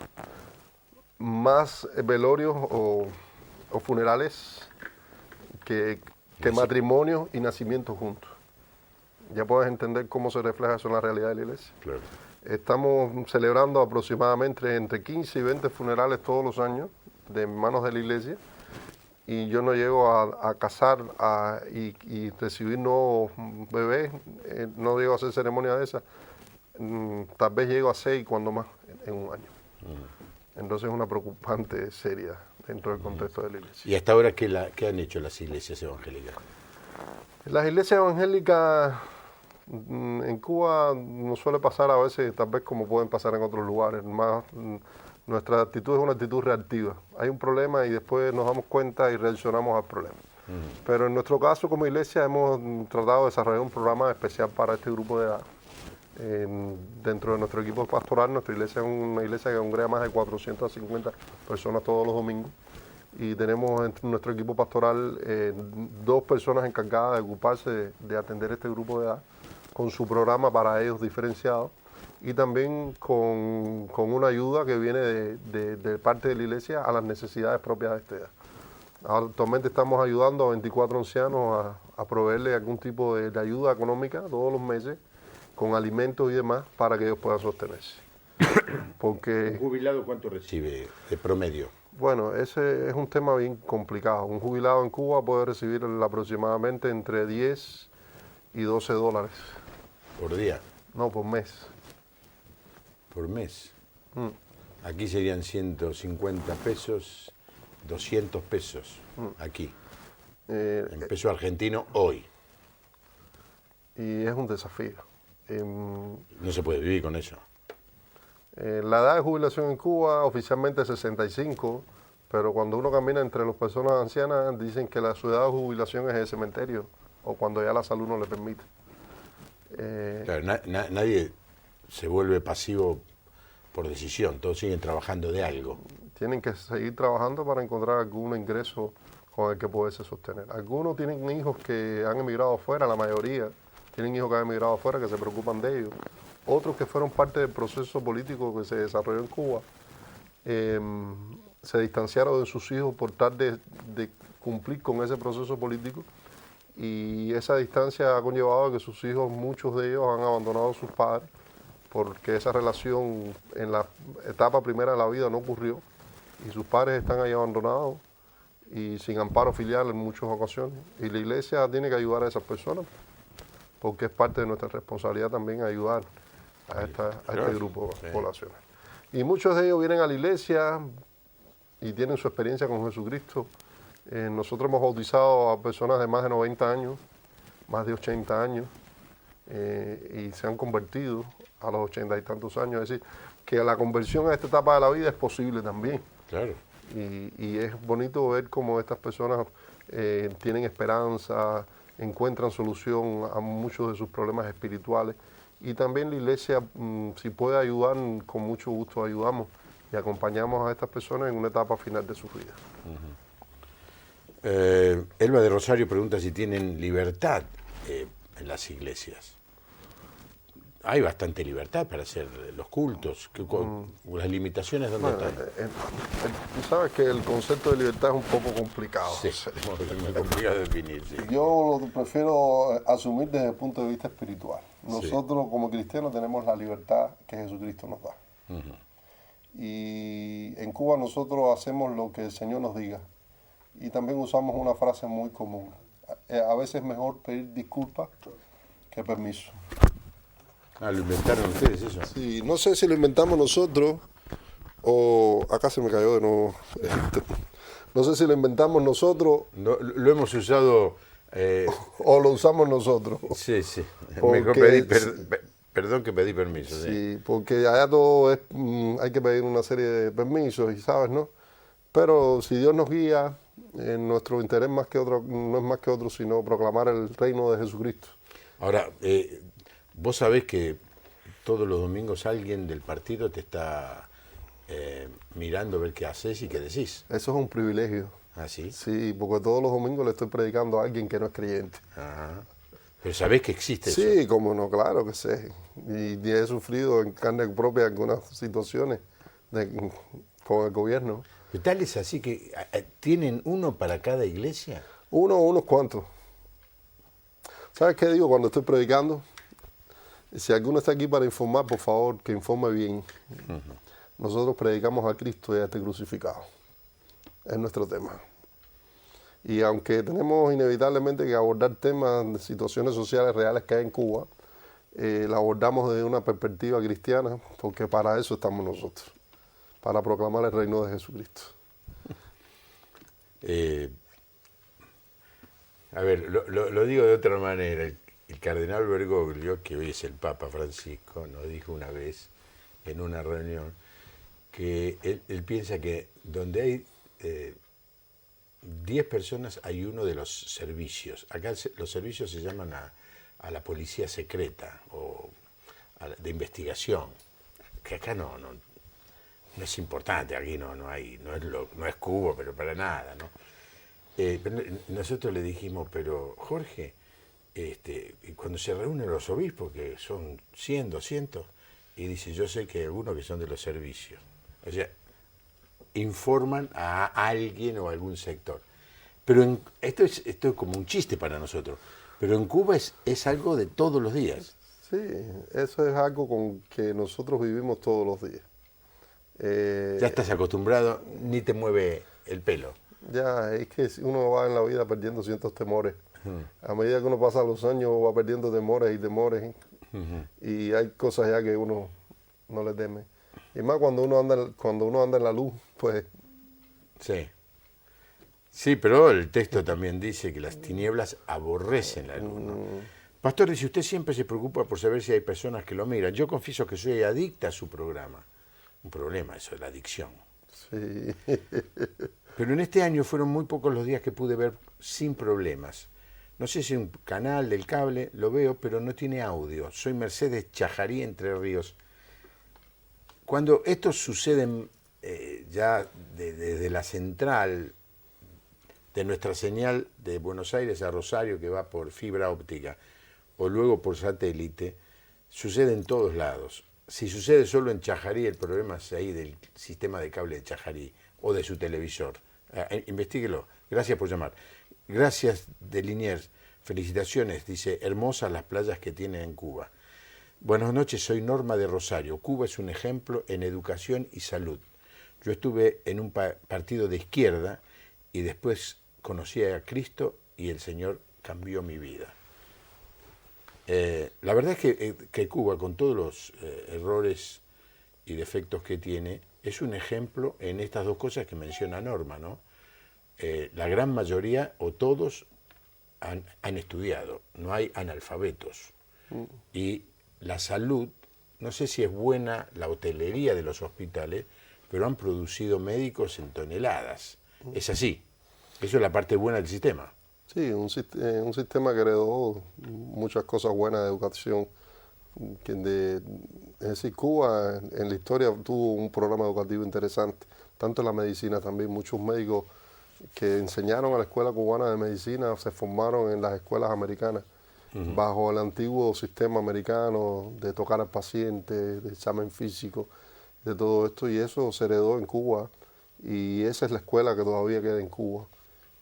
más velorios o funerales que matrimonios y nacimientos juntos. Ya puedes entender cómo se refleja eso en la realidad de la iglesia. Claro. Estamos celebrando aproximadamente entre 15 y 20 funerales todos los años de hermanos de la iglesia, y yo no llego a casar y recibir nuevos bebés, no llego a hacer ceremonia de esas, tal vez llego a 6 cuando más en un año. Entonces es una preocupante seria dentro del contexto de la iglesia. ¿Y hasta ahora qué han hecho las iglesias evangélicas? Las iglesias evangélicas en Cuba no suele pasar a veces, tal vez como pueden pasar en otros lugares. Nuestra actitud es una actitud reactiva. Hay un problema y después nos damos cuenta y reaccionamos al problema. Pero en nuestro caso como iglesia hemos tratado de desarrollar un programa especial para este grupo de edad. Dentro de nuestro equipo pastoral, nuestra iglesia es una iglesia que congrega más de 450 personas todos los domingos, y tenemos en nuestro equipo pastoral 2 personas encargadas de ocuparse de atender este grupo de edad con su programa para ellos diferenciado, y también con una ayuda que viene de parte de la iglesia a las necesidades propias de esta edad. Actualmente estamos ayudando a 24 ancianos a proveerle algún tipo de ayuda económica todos los meses, con alimentos y demás, para que ellos puedan sostenerse. Porque, ¿Un jubilado cuánto recibe de promedio? bueno, ese es un tema bien complicado. Un jubilado en Cuba puede recibir aproximadamente entre 10 y 12 dólares. ¿Por día? No, por mes. ¿Por mes? Aquí serían 150 pesos, 200 pesos, aquí. En peso argentino hoy. Y es un desafío. No se puede vivir con eso. La edad de jubilación en Cuba oficialmente es 65, pero cuando uno camina entre las personas ancianas dicen que su edad de jubilación es el cementerio, o cuando ya la salud no le permite. Claro, nadie se vuelve pasivo por decisión, todos siguen trabajando de algo. Tienen que seguir trabajando para encontrar algún ingreso con el que poderse sostener. Algunos tienen hijos que han emigrado afuera, la mayoría tienen hijos que han emigrado afuera, que se preocupan de ellos. Otros que fueron parte del proceso político que se desarrolló en Cuba, se distanciaron de sus hijos por tal de cumplir con ese proceso político, y esa distancia ha conllevado a que sus hijos, muchos de ellos, han abandonado a sus padres, porque esa relación en la etapa primera de la vida no ocurrió, y sus padres están ahí abandonados y sin amparo filial en muchas ocasiones, y la iglesia tiene que ayudar a esas personas, porque es parte de nuestra responsabilidad también ayudar a este grupo poblacional. Y muchos de ellos vienen a la iglesia y tienen su experiencia con Jesucristo. Nosotros hemos bautizado a personas de más de 90 años, más de 80 años, y se han convertido a los 80 y tantos años. Es decir, que la conversión a esta etapa de la vida es posible también. Claro. Y es bonito ver cómo estas personas tienen esperanza, encuentran solución a muchos de sus problemas espirituales, y también la iglesia, si puede ayudar, con mucho gusto ayudamos y acompañamos a estas personas en una etapa final de sus vidas. Elba de Rosario pregunta si tienen libertad en las iglesias. Hay bastante libertad para hacer los cultos. ¿Las limitaciones dónde están? Tú sabes que el concepto de libertad es un poco complicado. Sí, es muy complicado de definir. Sí. Yo lo prefiero asumir desde el punto de vista espiritual. Nosotros como cristianos tenemos la libertad que Jesucristo nos da. Y en Cuba nosotros hacemos lo que el Señor nos diga. Y también usamos una frase muy común. A veces es mejor pedir disculpas que permiso. Ah, ¿lo inventaron ustedes eso? Sí, no sé si lo inventamos nosotros o acá se me cayó de nuevo. No sé si lo inventamos nosotros Lo hemos usado... o lo usamos nosotros. Sí, sí. Porque Mejor pedir perdón que pedí permiso. Sí. Sí, porque allá todo es, hay que pedir una serie de permisos y sabes, ¿no? Pero si Dios nos guía, nuestro interés más que otro, no es más que otro, sino proclamar el reino de Jesucristo. Ahora, vos sabés que todos los domingos alguien del partido te está mirando a ver qué haces y qué decís. Eso es un privilegio. ¿Ah, sí? Sí, porque todos los domingos le estoy predicando a alguien que no es creyente. Ajá. Pero sabés que existe eso. Sí, cómo no, claro que sé. Y he sufrido en carne propia algunas situaciones con el gobierno. Pero tal es así que tienen uno para cada iglesia. Unos cuantos. ¿Sabes qué digo cuando estoy predicando? Si alguno está aquí para informar, por favor, que informe bien. Nosotros predicamos a Cristo y a este crucificado. Es nuestro tema. Y aunque tenemos inevitablemente que abordar temas de situaciones sociales reales que hay en Cuba, la abordamos desde una perspectiva cristiana, porque para eso estamos nosotros, para proclamar el reino de Jesucristo. A ver, lo digo de otra manera. El cardenal Bergoglio, que hoy es el Papa Francisco, nos dijo una vez en una reunión que él piensa que donde hay 10 personas hay uno de los servicios. Acá los servicios se llaman a la policía secreta o de investigación, que acá no es importante, aquí no es Cuba, pero para nada, ¿no? Pero nosotros le dijimos, pero Jorge, cuando se reúnen los obispos, que son 100, 200, y dice, yo sé que hay algunos que son de los servicios. O sea, informan a alguien o a algún sector. Pero esto es como un chiste para nosotros, pero en Cuba es algo de todos los días. Sí, eso es algo con que nosotros vivimos todos los días. Ya estás acostumbrado, ni te mueve el pelo. Ya, es que uno va en la vida perdiendo ciertos temores. A medida que uno pasa los años va perdiendo temores y temores. Y hay cosas ya que uno no le teme. Y más cuando uno anda en la luz, pues... Sí. Sí, pero el texto también dice que las tinieblas aborrecen la luz, ¿no? Pastor, dice, usted siempre se preocupa por saber si hay personas que lo miran. Yo confieso que soy adicta a su programa. Un problema eso, la adicción. Sí. Pero en este año fueron muy pocos los días que pude ver sin problemas. No sé si un canal del cable, lo veo, pero no tiene audio. Soy Mercedes Chajarí, Entre Ríos. Cuando esto sucede ya desde la central de nuestra señal de Buenos Aires a Rosario, que va por fibra óptica, o luego por satélite, sucede en todos lados. Si sucede solo en Chajarí, el problema es ahí del sistema de cable de Chajarí o de su televisor. Investíguelo. Gracias por llamar. Gracias de Liniers. Felicitaciones. Dice, hermosas las playas que tiene en Cuba. Buenas noches, soy Norma de Rosario. Cuba es un ejemplo en educación y salud. Yo estuve en un partido de izquierda y después conocí a Cristo y el Señor cambió mi vida. La verdad es que Cuba, con todos los errores y defectos que tiene, es un ejemplo en estas dos cosas que menciona Norma, ¿no? La gran mayoría o todos han estudiado, no hay analfabetos. Y la salud, no sé si es buena la hotelería de los hospitales, pero han producido médicos en toneladas. Es así. Eso es la parte buena del sistema. Sí, un sistema que heredó muchas cosas buenas de educación. Es decir, Cuba en la historia tuvo un programa educativo interesante, tanto en la medicina también. Muchos médicos que enseñaron a la Escuela Cubana de Medicina se formaron en las escuelas americanas, bajo el antiguo sistema americano de tocar al paciente, de examen físico, de todo esto, y eso se heredó en Cuba, y esa es la escuela que todavía queda en Cuba.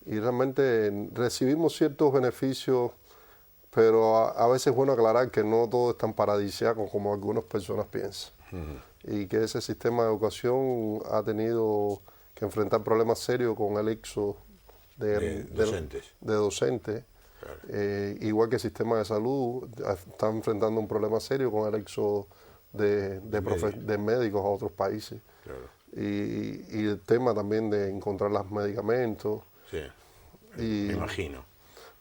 Y realmente recibimos ciertos beneficios, pero a veces es bueno aclarar que no todo es tan paradisíaco como algunas personas piensan. Y que ese sistema de educación ha tenido que enfrentar problemas serios con el éxodo de docentes. Claro. Igual que el sistema de salud está enfrentando un problema serio con el éxodo de médicos a otros países. Claro. y el tema también de encontrar los medicamentos. Sí, Y me imagino.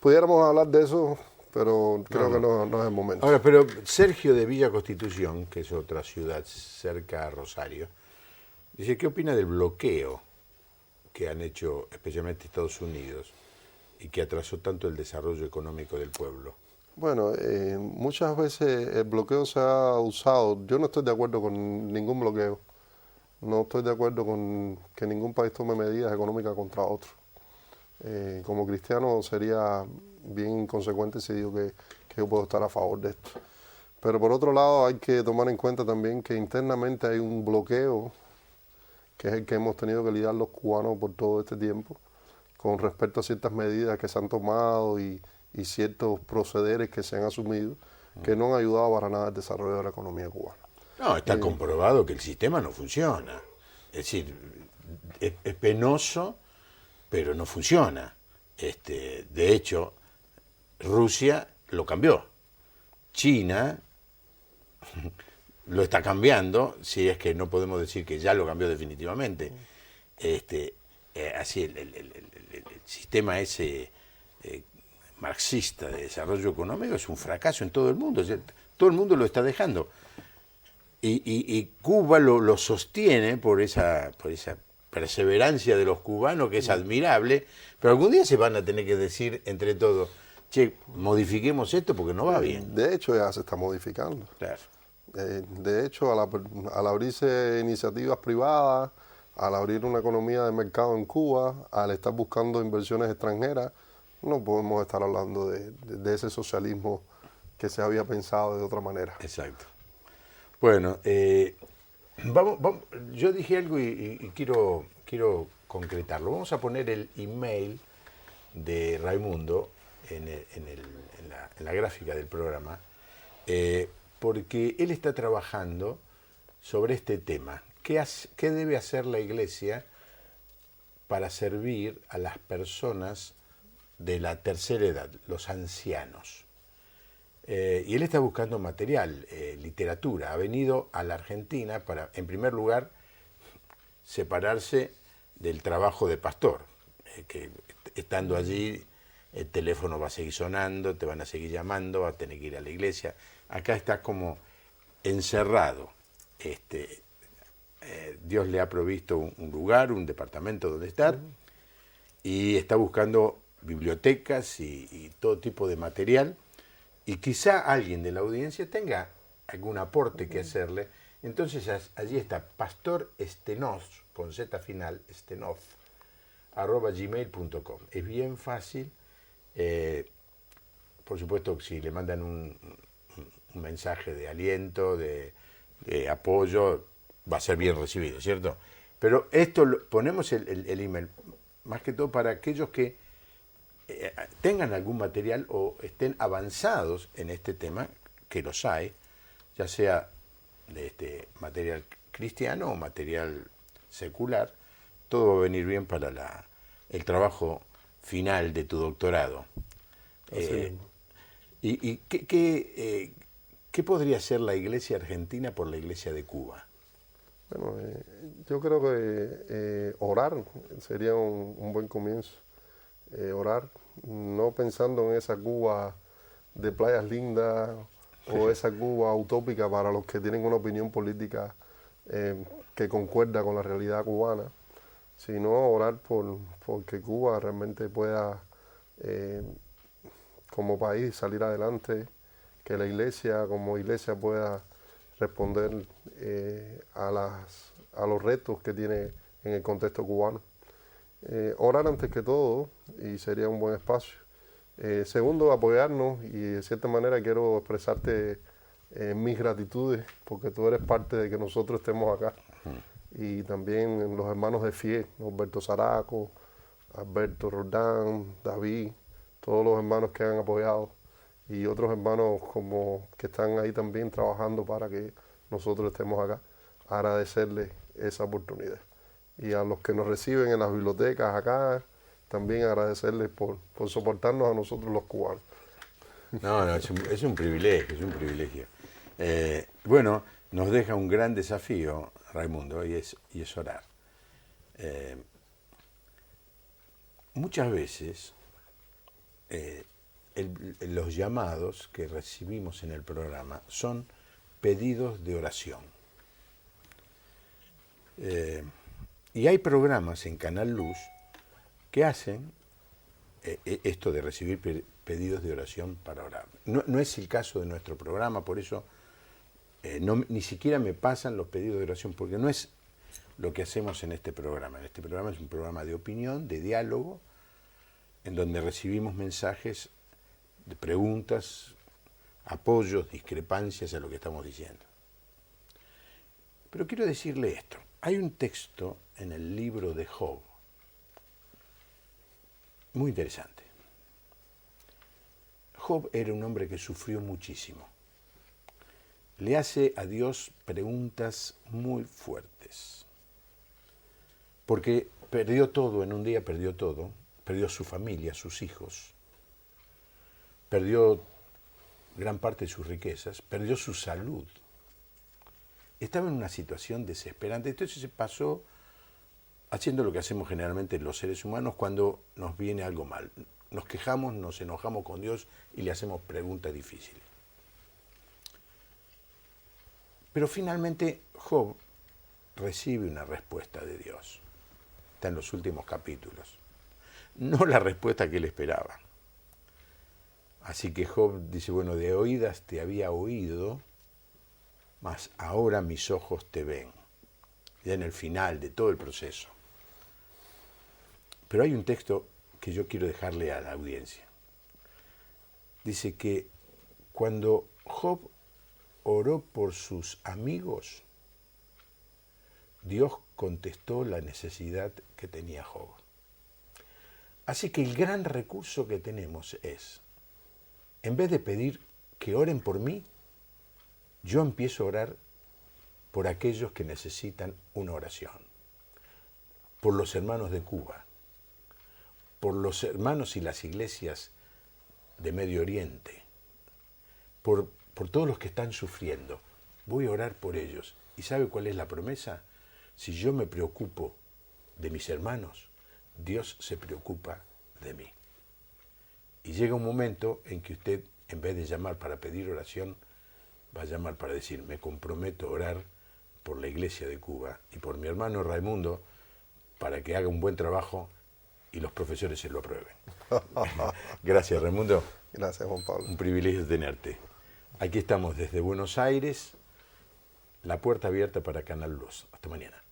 pudiéramos hablar de eso, pero creo No, que no es el momento. Ahora, pero Sergio de Villa Constitución, que es otra ciudad cerca a Rosario, dice, ¿qué opina del bloqueo que han hecho especialmente Estados Unidos y que atrasó tanto el desarrollo económico del pueblo? Bueno, muchas veces el bloqueo se ha usado. Yo no estoy de acuerdo con ningún bloqueo. No estoy de acuerdo con que ningún país tome medidas económicas contra otro. Como cristiano sería bien inconsecuente si digo que yo puedo estar a favor de esto. Pero por otro lado hay que tomar en cuenta también que internamente hay un bloqueo, que es el que hemos tenido que lidiar los cubanos por todo este tiempo, con respecto a ciertas medidas que se han tomado y ciertos procederes que se han asumido, que no han ayudado para nada al desarrollo de la economía cubana. No, está comprobado que el sistema no funciona. Es decir, es penoso, pero no funciona. De hecho, Rusia lo cambió. China lo está cambiando, si es que no podemos decir que ya lo cambió definitivamente. Así el sistema ese marxista de desarrollo económico es un fracaso en todo el mundo. O sea, todo el mundo lo está dejando. Y Cuba lo sostiene por esa perseverancia de los cubanos, que es admirable, pero algún día se van a tener que decir entre todos, che, modifiquemos esto porque no va bien. De hecho, ya se está modificando. Claro. De hecho, al abrirse iniciativas privadas, al abrir una economía de mercado en Cuba, al estar buscando inversiones extranjeras, no podemos estar hablando de ese socialismo que se había pensado de otra manera. Exacto. Bueno, vamos, yo dije algo y quiero concretarlo. Vamos a poner el email de Raimundo en la gráfica del programa, porque él está trabajando sobre este tema. ¿Qué debe hacer la Iglesia para servir a las personas de la tercera edad, los ancianos? Y él está buscando material, literatura. Ha venido a la Argentina para, en primer lugar, separarse del trabajo de pastor, que estando allí el teléfono va a seguir sonando, te van a seguir llamando, vas a tener que ir a la iglesia. Acá está como encerrado. Dios le ha provisto un lugar, un departamento donde estar, y está buscando bibliotecas y todo tipo de material. Y quizá alguien de la audiencia tenga algún aporte que hacerle. Entonces allí está Pastor Stenov, con Z final, Stenov, @gmail.com. Es bien fácil. Por supuesto, si le mandan un mensaje de aliento, de apoyo, va a ser bien recibido, ¿cierto? Pero esto ponemos el email, más que todo para aquellos que tengan algún material o estén avanzados en este tema, que los hay, ya sea de material cristiano o material secular, todo va a venir bien para el trabajo final de tu doctorado. ¿Y qué podría hacer la Iglesia Argentina por la Iglesia de Cuba? Bueno, yo creo que orar sería un buen comienzo. Orar, no pensando en esa Cuba de playas lindas o esa Cuba utópica para los que tienen una opinión política que concuerda con la realidad cubana, sino orar por que Cuba realmente pueda, como país, salir adelante, que la iglesia como iglesia pueda responder a los retos que tiene en el contexto cubano. Orar antes que todo, y sería un buen espacio. Segundo, apoyarnos, y de cierta manera quiero expresarte mis gratitudes, porque tú eres parte de que nosotros estemos acá. Y también los hermanos de FIE, Alberto Zaraco, Alberto Roldán, David, todos los hermanos que han apoyado, y otros hermanos como que están ahí también trabajando para que nosotros estemos acá. Agradecerles esa oportunidad. Y a los que nos reciben en las bibliotecas acá, también agradecerles por soportarnos a nosotros los cubanos. No, es un privilegio, es un privilegio. Bueno, nos deja un gran desafío Raimundo, y es orar. Muchas veces los llamados que recibimos en el programa son pedidos de oración. Y hay programas en Canal Luz que hacen esto de recibir pedidos de oración para orar. No es el caso de nuestro programa, por eso ni siquiera me pasan los pedidos de oración, porque no es lo que hacemos en este programa. En este programa es un programa de opinión, de diálogo, en donde recibimos mensajes de preguntas, apoyos, discrepancias a lo que estamos diciendo. Pero quiero decirle esto. Hay un texto en el libro de Job muy interesante. Job era un hombre que sufrió muchísimo. Le hace a Dios preguntas muy fuertes. Porque perdió todo, en un día perdió todo. Perdió su familia, sus hijos. Perdió gran parte de sus riquezas. Perdió su salud. Estaba en una situación desesperante. Entonces se pasó haciendo lo que hacemos generalmente los seres humanos cuando nos viene algo mal. Nos quejamos, nos enojamos con Dios y le hacemos preguntas difíciles. Pero finalmente Job recibe una respuesta de Dios. Está en los últimos capítulos. No la respuesta que él esperaba. Así que Job dice, bueno, de oídas te había oído, mas ahora mis ojos te ven. Ya en el final de todo el proceso. Pero hay un texto que yo quiero dejarle a la audiencia. Dice que cuando Job oró por sus amigos, Dios contestó la necesidad que tenía Job. Así que el gran recurso que tenemos es, en vez de pedir que oren por mí, yo empiezo a orar por aquellos que necesitan una oración, por los hermanos de Cuba, por los hermanos y las iglesias de Medio Oriente, por todos los que están sufriendo. Voy a orar por ellos. ¿Y sabe cuál es la promesa? Si yo me preocupo de mis hermanos, Dios se preocupa de mí. Y llega un momento en que usted, en vez de llamar para pedir oración, va a llamar para decir, me comprometo a orar por la iglesia de Cuba y por mi hermano Raimundo para que haga un buen trabajo y los profesores se lo aprueben. Gracias, Raimundo. Gracias, Juan Pablo. Un privilegio tenerte. Aquí estamos desde Buenos Aires, la puerta abierta para Canal Luz. Hasta mañana.